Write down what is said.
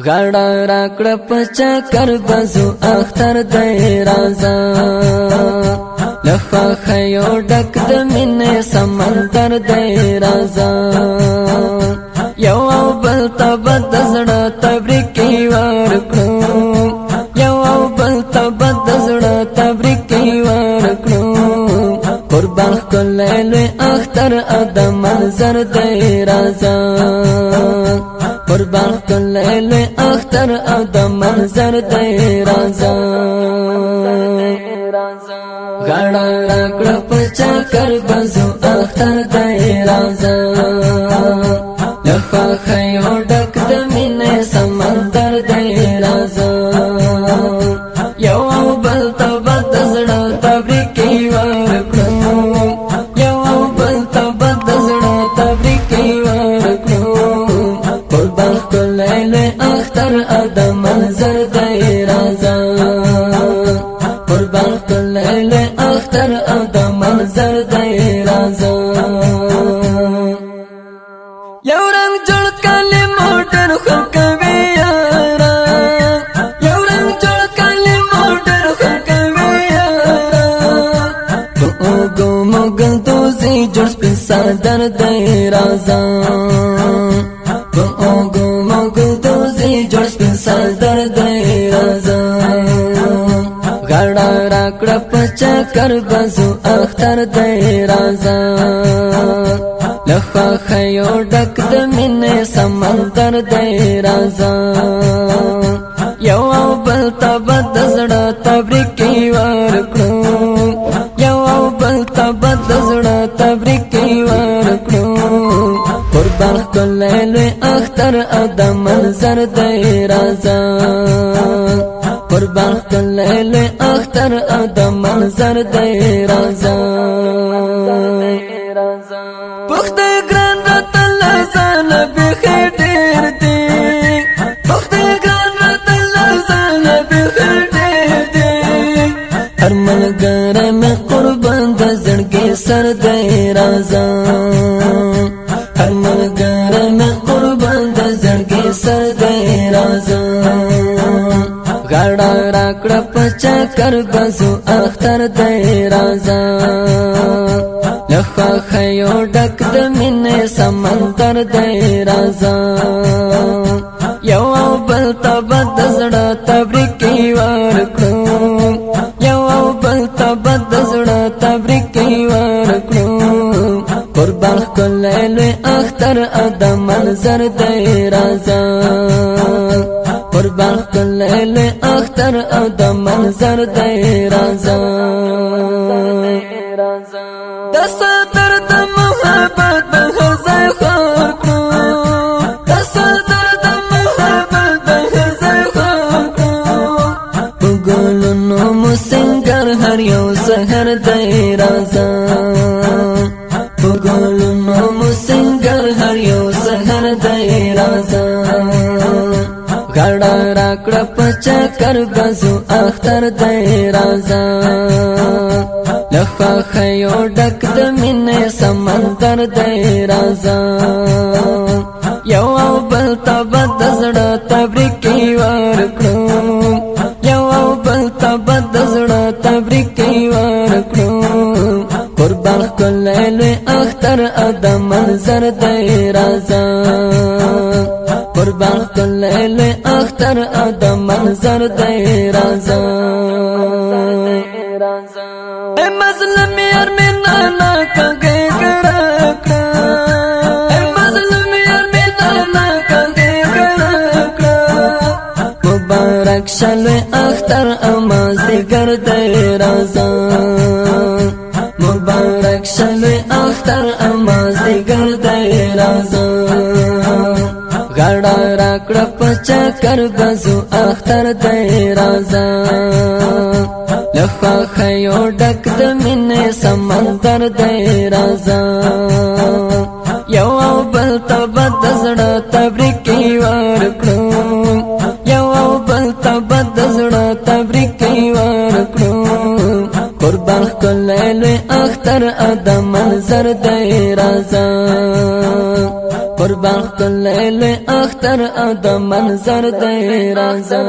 غاړه راکړه په چکر بزو اختر دی رازا لخوا خیو ډک د مینې سمندر دی رازا یو او بل ته بد زړه تبریکې ورکړو یو او بل ته بد زړه تبریکې ورکړو قربان ښکلی لوی اختر او د منظر دی رازا قربان ښکلی لوی اختر او د منظر دی رازا غاړه راکړه په چکر بزو اختر دی رازا له خوښیو ډک د مینې سمندر دی رازا یو او بل ته بد زړه تبریکې ورکړو یو او بل ته بد زړه تبریکې ورکړو قربان ښکلی لوی اختر او د منظر دی رازا قربان ښکلی لوی اختر او د منظر دی رازا یو رنگ جوړ کالی موټر خلکوي یارا یو رنگ جوړ کالی موټر خلکوي یارا په اوږو مغل دوزي جوړ سپین صدر دی رازا په اوږو مغل دوزي جوړ سپین صدر دی رازا غاړه راکړه په چکر بزو اختر دی رازا له خوښیو ډک د مینې سمندر دی رازا یو او بل ته بد زړه تبریکې ورکړو یو او بل ته بد زړه تبریکې ورکړو قربان ښکلی لوی اختر او د منظر دی رازا قربان ښکلی لوی اختر او د منظر دی رازا پخته ګران راته له ځانه بیخي ډېر دی پخته ګران راته له ځانه بیخي ډېر دی هر ملګری مې قربان د زړګي سر دی رازا هر ملګری مې قربان د زړګي سر دی رازا غاړه راکړه په چکر بزو اختر دی رازا له خوښیو ډک د مینې سمندر دی رازا یو او بل ته بد زړه تبریکې ورکړو یو او بل ته بد زړه تبریکې ورکړو قربان ښکلی لوی اختر او د منظر دی رازا قربان ښکلی لوی اختر او د منظر دی رازا د صدر د محبت د هزای خور کړو د صدر د محبت د هزای خور کړو په ګلونو مو سنګر هر یو سحر دی رازا په ګلونو مو سنګر هر یو سحر دی رازا غاړه راکړه په چکر بزو اختر دی رازا له خوښیو ډک د مینې سمندر دی رازا یو او بل ته بد زړه تبریکې ورکړو یو او بل ته بد زړه تبریکې ورکړو قربان ښکلی لوی اختر او د منظر دی رازا قربان ښکلی لوی اختر او د منظر دی رازا اے مظلوم یار می نانا کږی ګړه کړه اے مظلوم یار می نانا کږی ګړه کړه مبارک شه لوی اختر او مازدیګر دی رازا مبارک شه لوی اختر او مازدیګر دی رازا غاړه راکړه په چکر بزو اختر دی رازا له خوښیو ډک د مینې سمندر دی رازا یو او بل ته بد زړه تبریکې ورکړو یو او بل ته بد زړه تبریکې ورکړو قربان ښکلی لوی اختر او د منظر دی رازا قربان خلل اختر ادم منظر دی رازا